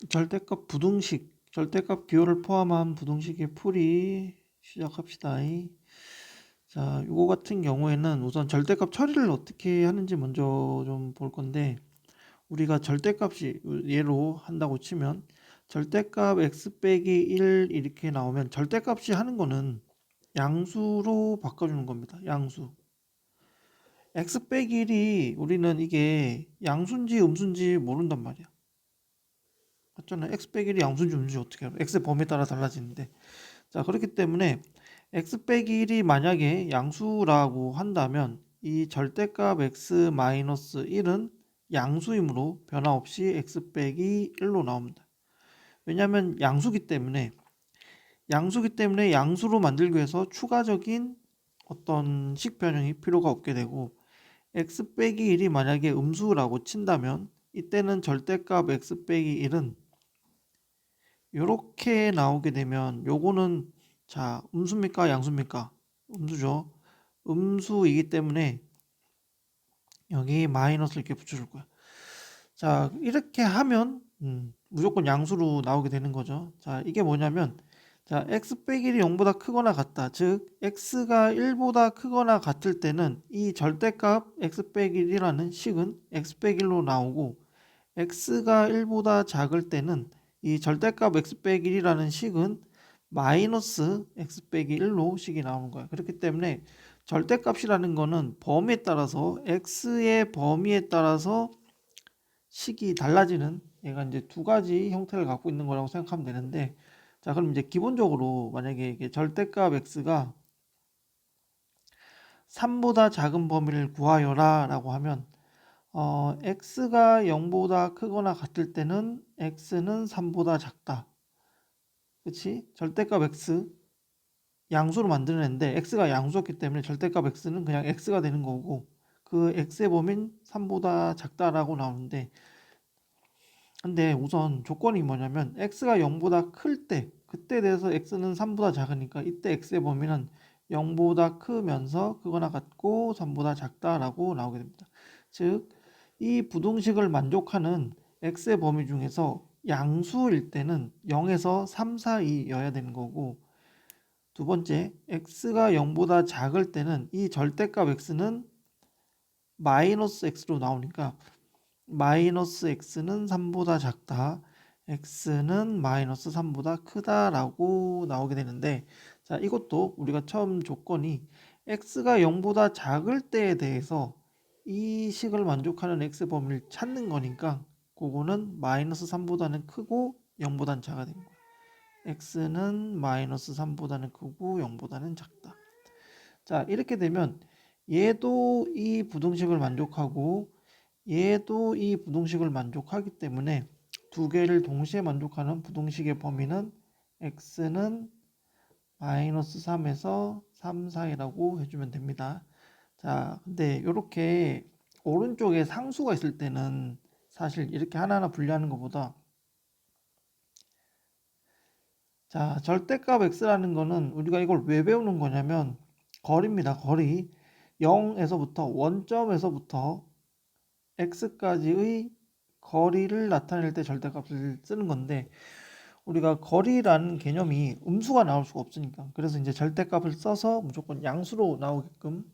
절대값 부등식, 절대값 기호를 포함한 부등식의 풀이 시작합시다. 자, 이거 같은 경우에는 우선 절대값 처리를 어떻게 하는지 먼저 좀 볼 건데, 우리가 절대값이 예로 한다고 치면 절대값 x 빼기 1 이렇게 나오면 절대값이 하는 거는 양수로 바꿔주는 겁니다. 양수. x 빼기 1이 우리는 이게 양수인지 음수인지 모른단 말이야. 맞잖아. x 빼기 1이 양수인지 음수인지 어떻게 알아? x의 범위에 따라 달라지는데. 자, 그렇기 때문에 x 빼기 1이 만약에 양수라고 한다면 이 절대값 x 마이너스 1은 양수이므로 변화 없이 x 빼기 1로 나옵니다. 왜냐하면 양수기 때문에 양수로 만들기 위해서 추가적인 어떤 식 변형이 필요가 없게 되고, x 빼기 1이 만약에 음수라고 친다면 이때는 절대값 x 빼기 1은 이렇게 나오게 되면 요거는 자 음수입니까 양수입니까? 음수죠. 음수이기 때문에 여기 마이너스를 이렇게 붙여줄 거야. 자 이렇게 하면 무조건 양수로 나오게 되는 거죠. 자 이게 뭐냐면 자 x 빼기 1이 0보다 크거나 같다. 즉 x가 1보다 크거나 같을 때는 이 절대값 x 빼기 1이라는 식은 x 빼기 1로 나오고, x가 1보다 작을 때는 이 절대값 x 빼기 1이라는 식은 마이너스 x 빼기 1로 식이 나오는 거야. 그렇기 때문에 절대값이라는 거는 범위에 따라서 x의 범위에 따라서 식이 달라지는, 얘가 이제 두 가지 형태를 갖고 있는 거라고 생각하면 되는데, 자 그럼 이제 기본적으로 만약에 이게 절대값 x가 3보다 작은 범위를 구하여라 라고 하면 x가 0보다 크거나 같을 때는 x는 3보다 작다. 그치? 절대값 x 양수로 만들어냈는데 x가 양수였기 때문에 절대값 x는 그냥 x가 되는 거고, 그 x의 범위는 3보다 작다라고 나오는데, 근데 우선 조건이 뭐냐면 x가 0보다 클 때, 그때 대해서 x는 3보다 작으니까 이때 x의 범위는 0보다 크면서 크거나 같고 3보다 작다라고 나오게 됩니다. 즉 이 부등식을 만족하는 x의 범위 중에서 양수일 때는 0에서 3 사이여야 되는 거고, 두 번째 x가 0보다 작을 때는 이 절대값 x는 마이너스 x로 나오니까 마이너스 x는 3보다 작다, x는 마이너스 3보다 크다라고 나오게 되는데, 자 이것도 우리가 처음 조건이 x가 0보다 작을 때에 대해서 이 식을 만족하는 x 범위를 찾는 거니까 그거는 마이너스 3보다는 크고 0보다는 작아야 되는 거야. x는 마이너스 3보다는 크고 0보다는 작다. 자 이렇게 되면 얘도 이 부등식을 만족하고 얘도 이 부등식을 만족하기 때문에 두 개를 동시에 만족하는 부등식의 범위는 x는 마이너스 3에서 3 사이라고 해주면 됩니다. 자 근데 이렇게 오른쪽에 상수가 있을 때는 사실 이렇게 하나하나 분리하는 것보다, 자 절대값 x라는 거는 우리가 이걸 왜 배우는 거냐면 거리입니다. 거리. 0에서부터 원점에서부터 x까지의 거리를 나타낼 때 절대값을 쓰는 건데, 우리가 거리라는 개념이 음수가 나올 수가 없으니까 그래서 이제 절대값을 써서 무조건 양수로 나오게끔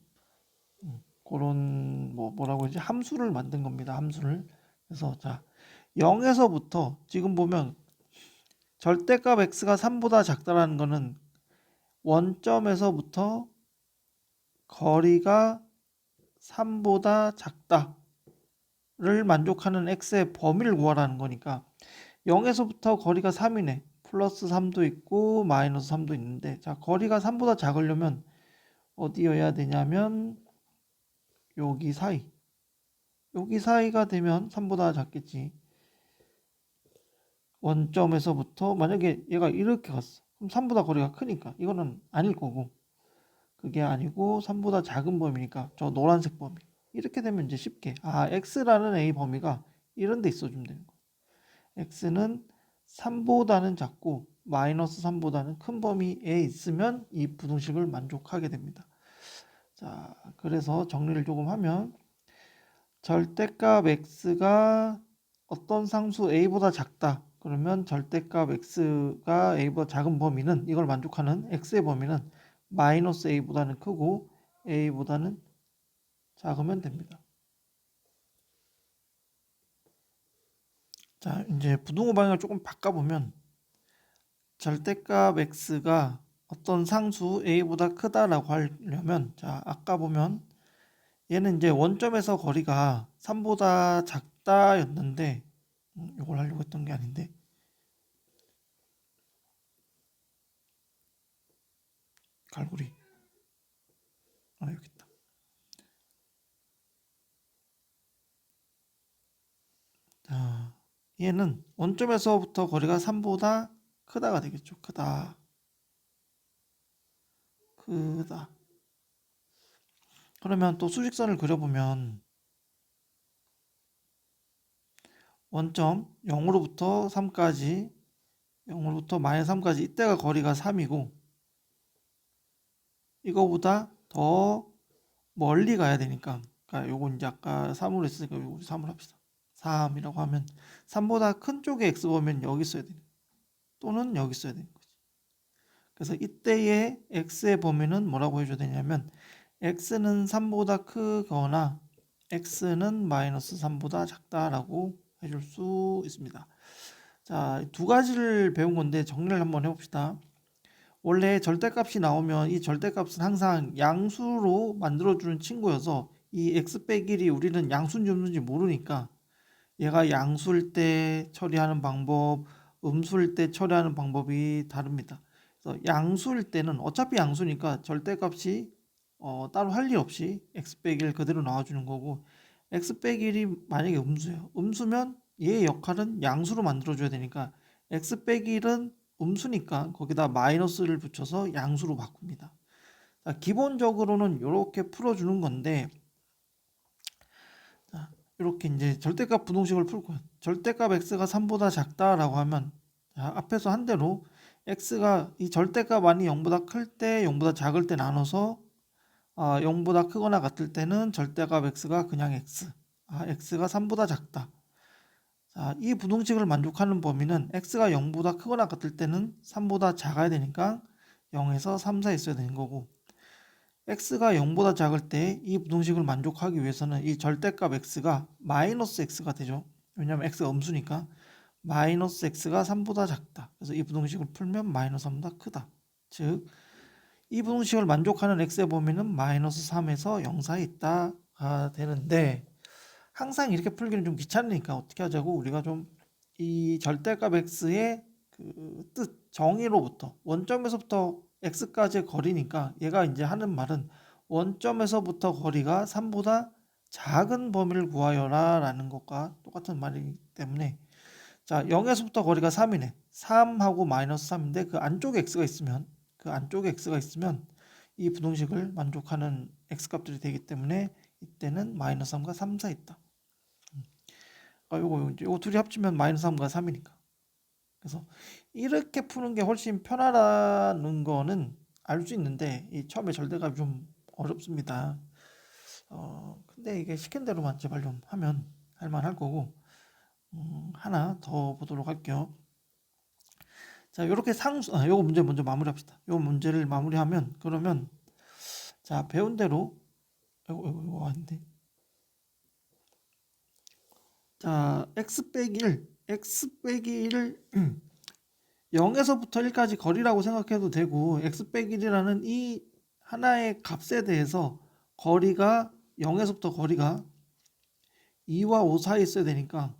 그런 뭐라고 하지 함수를 만든 겁니다. 함수를. 그래서 자 0에서부터 지금 보면 절대값 x가 3보다 작다라는 거는 원점에서부터 거리가 3보다 작다를 만족하는 x의 범위를 구하라는 거니까 0에서부터 거리가 3이네. 플러스 3도 있고 마이너스 3도 있는데, 자 거리가 3보다 작으려면 어디여야 되냐면 여기 사이. 여기 사이가 되면 3보다 작겠지. 원점에서부터 만약에 얘가 이렇게 갔어. 그럼 3보다 거리가 크니까 이거는 아닐 거고, 그게 아니고 3보다 작은 범위니까 저 노란색 범위. 이렇게 되면 이제 쉽게 x라는 a 범위가 이런 데 있어주면 되는 거야. x는 3보다는 작고 마이너스 3보다는 큰 범위에 있으면 이 부등식을 만족하게 됩니다. 자, 그래서 정리를 조금 하면 절대값 x가 어떤 상수 a보다 작다. 그러면 절대값 x가 a보다 작은 범위는 이걸 만족하는 x의 범위는 마이너스 a보다는 크고 a보다는 작으면 됩니다. 자, 이제 부등호 방향을 조금 바꿔보면 절대값 x가 어떤 상수 a보다 크다라고 하려면 자, 아까 보면 얘는 이제 원점에서 거리가 3보다 작다였는데 이걸 하려고 했던 게 아닌데 갈고리 여기 있다. 자, 얘는 원점에서부터 거리가 3보다 크다가 되겠죠. 크다. 그러면 또 수직선을 그려보면 원점 0으로부터 3까지 0으로부터 마이너스 3까지 이때가 거리가 3이고 이거보다 더 멀리 가야 되니까 그러니까 요거 이제 아까 3으로 했으니까 요거 3으로 합시다. 3이라고 하면 3보다 큰 쪽에 x 보면 여기 써야 되는 또는 여기 써야 되는 거지. 그래서 이때의 x의 범위는 뭐라고 해줘야 되냐면 x는 3보다 크거나 x는 마이너스 3보다 작다라고 해줄 수 있습니다. 자, 두 가지를 배운 건데 정리를 한번 해봅시다. 원래 절대값이 나오면 이 절대값은 항상 양수로 만들어주는 친구여서 이 x 빼기 1이 우리는 양수인지 음수인지 모르니까 얘가 양수일 때 처리하는 방법, 음수일 때 처리하는 방법이 다릅니다. 그래서 양수일 때는 어차피 양수니까 절대값이 따로 할 일 없이 x 빼기 1 그대로 나와주는 거고 x 빼기 1이 만약에 음수예요. 음수면 얘의 역할은 양수로 만들어줘야 되니까 x 빼기 1은 음수니까 거기다 마이너스를 붙여서 양수로 바꿉니다. 자, 기본적으로는 이렇게 풀어주는 건데 자, 이렇게 이제 절대값 부동식을 풀 거예요. 절대값 x가 3보다 작다라고 하면 자, 앞에서 한 대로 x가 이 절대값 안이 0보다 클 때, 0보다 작을 때 나눠서 0보다 크거나 같을 때는 절대값 x가 그냥 x, x가 3보다 작다. 자, 이 부동식을 만족하는 범위는 x가 0보다 크거나 같을 때는 3보다 작아야 되니까 0에서 3 사이에 있어야 되는 거고 x가 0보다 작을 때 이 부동식을 만족하기 위해서는 이 절대값 x가 마이너스 x가 되죠. 왜냐하면 x가 음수니까 마이너스 x가 3보다 작다. 그래서 이 부동식을 풀면 마이너스 3보다 크다. 즉 이 부동식을 만족하는 x의 범위는 마이너스 3에서 0 사이에 있다가 되는데 항상 이렇게 풀기는 좀 귀찮으니까 어떻게 하자고 우리가 좀 이 절대값 x의 그 뜻 정의로부터 원점에서부터 x까지의 거리니까 얘가 이제 하는 말은 원점에서부터 거리가 3보다 작은 범위를 구하여라 라는 것과 똑같은 말이기 때문에 자 0에서부터 거리가 3이네 3하고 마이너스 3인데 그 안쪽에 x가 있으면 이 부동식을 만족하는 x값들이 되기 때문에 이때는 마이너스 3과 3 사이 있다. 요거 둘이 합치면 마이너스 3과 3이니까. 그래서 이렇게 푸는 게 훨씬 편하다는 거는 알 수 있는데 이 처음에 절대값이 좀 어렵습니다. 근데 이게 시킨 대로만 제발 좀 하면 할만할 거고 하나 더 보도록 할게요. 자, 이렇게 요거 문제 먼저 마무리합시다. 요 문제를 마무리하면 그러면 자 배운 대로 이거 아닌데 자 x 빼기 1을 0에서부터 1까지 거리라고 생각해도 되고 x 빼기 1이라는 이 하나의 값에 대해서 거리가 0에서부터 거리가 2와 5 사이에 있어야 되니까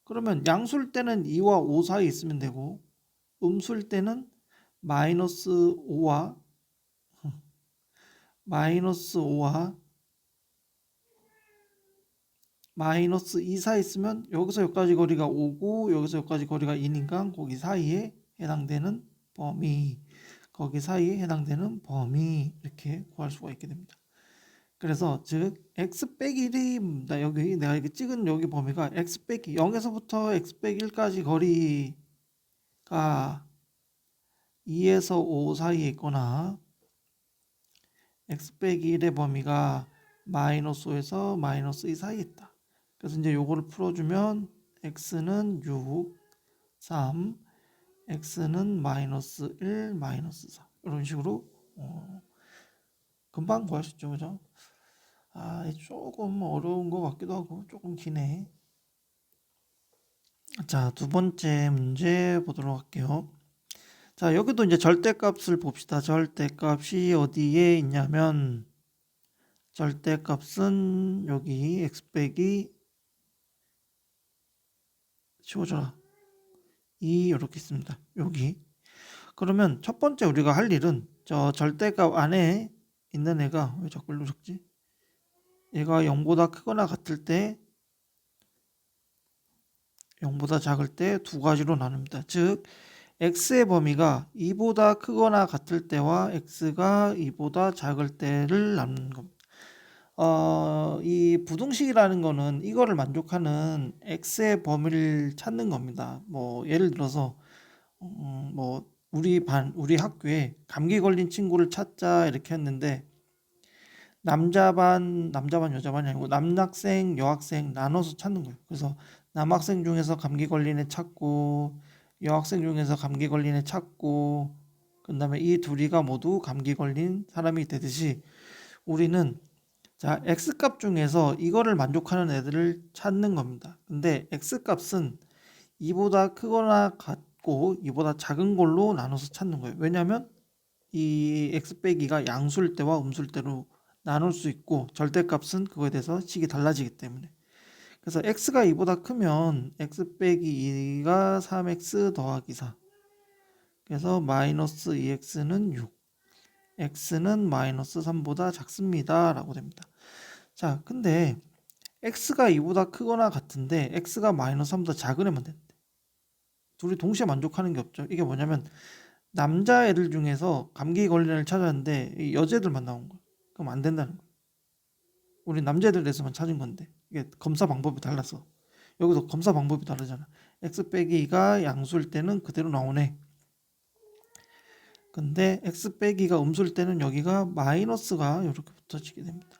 그러면 양수일 때는 2와 5 사이에 있으면 되고 음수일 때는 마이너스 5와 마이너스 2 사이에 있으면 여기서 여기까지 거리가 5고 여기서 여기까지 거리가 2니까 거기 사이에 해당되는 범위 이렇게 구할 수가 있게 됩니다. 그래서 즉 x 빼기 1이 여기 내가 이렇게 찍은 여기 범위가 x 빼기 0에서부터 x 빼기 1까지 거리가 2에서 5 사이에 있거나 x 빼기 1의 범위가 마이너스 5에서 마이너스 2 사이에 있다. 그래서 이제 요거를 풀어주면 x는 6, 3, x는 마이너스 1, 마이너스 4 이런 식으로 금방 구할 수 있죠, 그죠? 조금 어려운 것 같기도 하고 조금 기네. 자, 두 번째 문제 보도록 할게요. 자, 여기도 이제 절대값을 봅시다. 절대값이 어디에 있냐면 절대값은 여기 x 빼기 지워줘라 2 이렇게 있습니다. 여기. 그러면 첫 번째 우리가 할 일은 저 절대값 안에 있는 애가 왜 자꾸 일로 적지? 얘가 0보다 크거나 같을 때 0보다 작을 때 두 가지로 나눕니다. 즉 x의 범위가 2보다 크거나 같을 때와 x가 2보다 작을 때를 나누는 겁니다. 이 부등식이라는 거는 이거를 만족하는 x의 범위를 찾는 겁니다. 뭐 예를 들어서 뭐 우리 학교에 감기 걸린 친구를 찾자 이렇게 했는데 남자반 여자반이 아니고 남학생 여학생 나눠서 찾는 거예요. 그래서 남학생 중에서 감기 걸린 애 찾고 여학생 중에서 감기 걸린 애 찾고 그다음에 이 둘이가 모두 감기 걸린 사람이 되듯이 우리는 자 x값 중에서 이거를 만족하는 애들을 찾는 겁니다. 근데 x값은 2보다 크거나 같고 2보다 작은 걸로 나눠서 찾는 거예요. 왜냐하면 이 x 빼기가 양수일 때와 음수일 때로 나눌 수 있고 절대값은 그거에 대해서 식이 달라지기 때문에 그래서 x가 2보다 크면 x 빼기 2가 3x 더하기 4 그래서 마이너스 2x는 6 x는 마이너스 3보다 작습니다 라고 됩니다. 자 근데 x가 2보다 크거나 같은데 x가 마이너스 3보다 작은 애만 되는데 둘이 동시에 만족하는 게 없죠. 이게 뭐냐면 남자애들 중에서 감기 걸린 애를 찾았는데 여자애들만 나온 거야. 그럼 안 된다는 거야. 우리 남자애들에서만 찾은 건데 이게 검사 방법이 달라서 여기도 검사 방법이 다르잖아. x 빼기 2가 양수일 때는 그대로 나오네. 근데 x 빼기가 음수일 때는 여기가 마이너스가 이렇게 붙어지게 됩니다.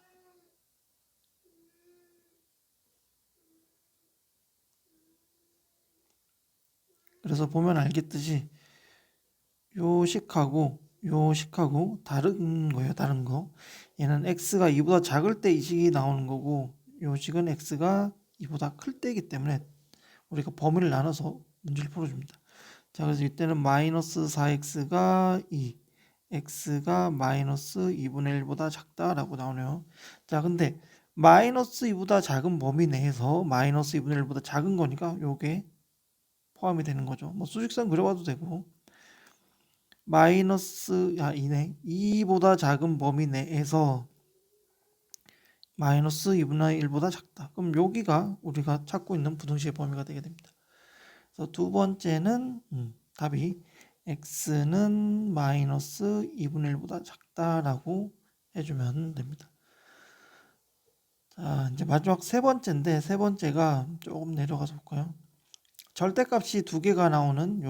그래서 보면 알겠듯이 요 식하고 요 식하고 다른 거예요. 다른 거. 얘는 x가 2보다 작을 때 이 식이 나오는 거고 요 식은 x가 2보다 클 때이기 때문에 우리가 범위를 나눠서 문제를 풀어줍니다. 자 그래서 이때는 마이너스 4x가 2 x가 마이너스 2분의 1보다 작다라고 나오네요. 자 근데 마이너스 2보다 작은 범위 내에서 마이너스 2분의 1보다 작은 거니까 요게 포함이 되는 거죠. 뭐 수직선 그려봐도 되고 마이너스 2네 2보다 작은 범위 내에서 마이너스 2분의 1보다 작다. 그럼 여기가 우리가 찾고 있는 부등식의 범위가 되게 됩니다. 그래서 두 번째는 답이 x는 마이너스 2분의 1보다 작다라고 해주면 됩니다. 자 이제 마지막 세 번째인데 세 번째가 조금 내려가서 볼까요? 절대값이 두 개가 나오는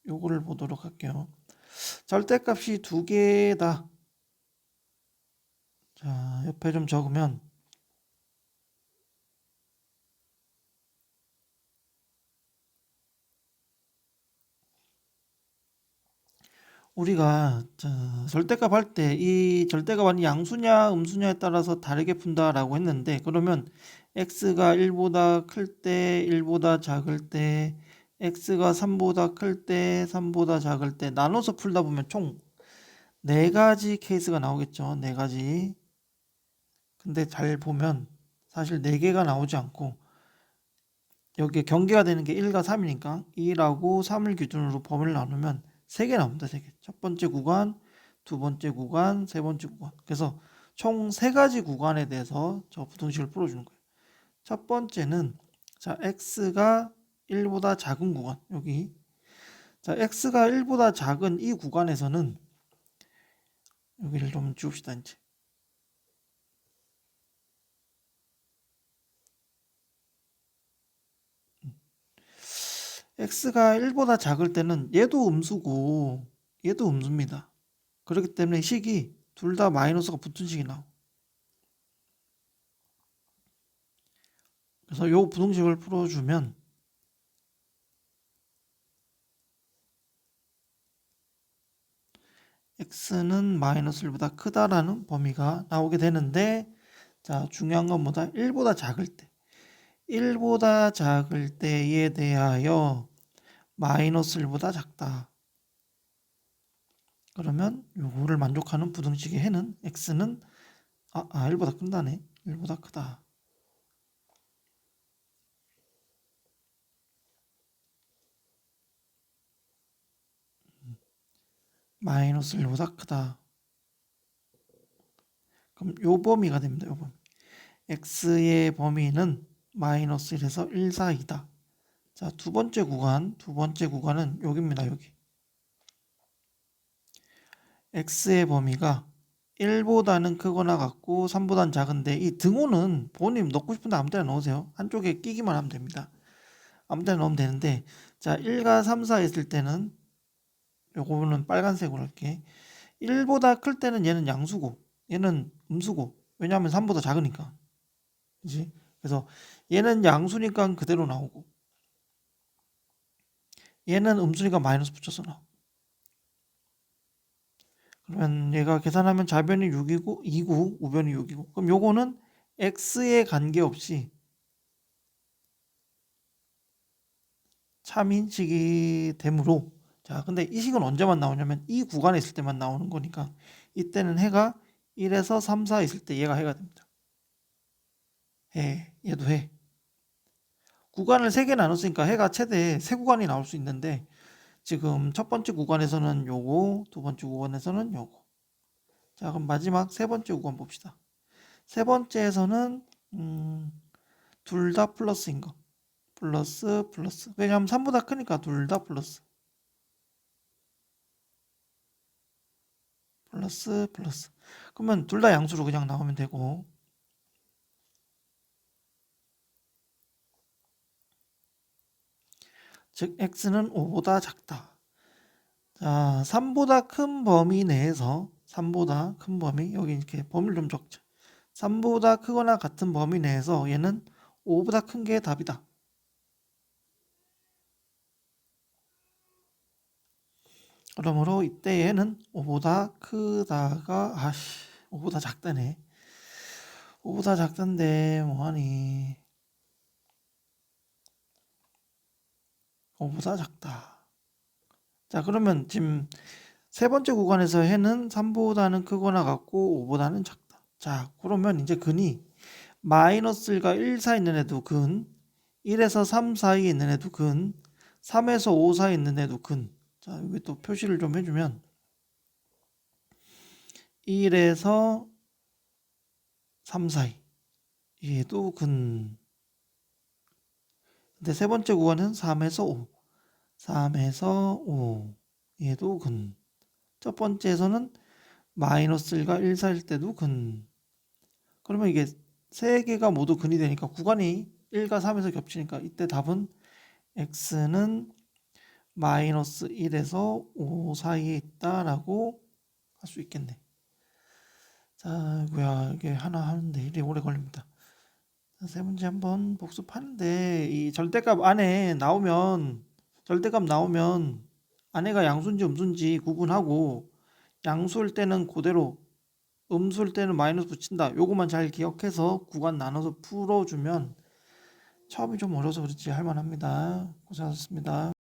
요거를 보도록 할게요. 절대값이 두 개다. 자, 옆에 좀 적으면 우리가 절대값 할 때 이 절대값이 양수냐 음수냐에 따라서 다르게 푼다라고 했는데 그러면 x가 1보다 클 때 1보다 작을 때 x가 3보다 클 때 3보다 작을 때 나눠서 풀다 보면 총 4가지 케이스가 나오겠죠. 4가지. 근데 잘 보면 사실 4개가 나오지 않고 여기에 경계가 되는 게 1과 3이니까 2하고 3을 기준으로 범위를 나누면 3개 나옵니다. 3개. 첫 번째 구간, 두 번째 구간, 세 번째 구간. 그래서 총 3가지 구간에 대해서 저 부등식을 풀어주는 거예요. 첫 번째는 자 x가 1보다 작은 구간 여기 자 x가 1보다 작은 이 구간에서는 여기를 좀 지웁시다 이제 x가 1보다 작을 때는 얘도 음수고 얘도 음수입니다. 그렇기 때문에 식이 둘 다 마이너스가 붙은 식이 나와. 그래서 요 부등식을 풀어주면 x는 마이너스 1보다 크다라는 범위가 나오게 되는데, 자, 중요한 건 뭐다? 1보다 작을 때. 1보다 작을 때에 대하여 마이너스 1보다 작다. 그러면 요거를 만족하는 부등식의 해는 x는 1보다 큰다네. 1보다 크다. 마이너스 1보다 크다. 그럼 요 범위가 됩니다. 요 범위. x의 범위는 마이너스 1에서 1 사이다. 자, 두 번째 구간은 여기입니다. 여기. x의 범위가 1보다는 크거나 같고 3보다는 작은데, 이 등호는 본인 넣고 싶은데 아무 데나 넣으세요. 한쪽에 끼기만 하면 됩니다. 아무 데나 넣으면 되는데, 자, 1과 3 사이 있을 때는 요거는 빨간색으로 할게. 1보다 클 때는 얘는 양수고 얘는 음수고, 왜냐하면 3보다 작으니까. 그치? 그래서 얘는 양수니까 그대로 나오고, 얘는 음수니까 마이너스 붙여서 나오고. 그러면 얘가 계산하면 좌변이 6이고 2고 우변이 6이고, 그럼 요거는 x에 관계없이 참인식이 되므로, 자, 근데 이 식은 언제만 나오냐면 이 구간에 있을 때만 나오는 거니까, 이때는 해가 1에서 3, 4 있을 때 얘가 해가 됩니다. 얘도 해. 구간을 3개 나눴으니까 해가 최대 3구간이 나올 수 있는데, 지금 첫 번째 구간에서는 요거, 두 번째 구간에서는 요거. 자, 그럼 마지막 세 번째 구간 봅시다. 세 번째에서는 둘 다 플러스인 거. 플러스. 왜냐하면 3보다 크니까 둘 다 플러스. 그러면 둘 다 양수로 그냥 나오면 되고, 즉 x는 5보다 작다. 자, 3보다 큰 범위 내에서, 3보다 큰 범위, 여기 이렇게 범위를 좀 적자. 3보다 크거나 같은 범위 내에서 얘는 5보다 큰 게 답이다. 그러므로 이때 얘는 5보다 크다가 5보다 작다네. 5보다 작던데 뭐하니. 5보다 작다. 자, 그러면 지금 세 번째 구간에서 해는 3보다는 크거나 같고 5보다는 작다. 자, 그러면 이제 근이 마이너스 1과 1 사이 있는 애도 근, 1에서 3 사이에 있는 애도 근, 3에서 5 사이에 있는 애도 근. 자, 여기 또 표시를 좀 해주면 1에서 3 사이, 얘도 근. 근데 세 번째 구간은 3에서 5, 3에서 5, 얘도 근. 첫 번째에서는 마이너스 1과 1 사이일 때도 근. 그러면 이게 세 개가 모두 근이 되니까 구간이 1과 3에서 겹치니까 이때 답은 x는 마이너스 1에서 5 사이에 있다라고 할 수 있겠네. 자, 뭐야, 이게 하나 하는데 이리 오래 걸립니다. 자, 세 문제 한번 복습하는데, 이 절대값 나오면 안에가 양수인지 음수인지 구분하고, 양수일 때는 그대로, 음수일 때는 마이너스 붙인다. 요거만 잘 기억해서 구간 나눠서 풀어주면, 처음이 좀 어려서 그렇지 할만합니다. 고생하셨습니다.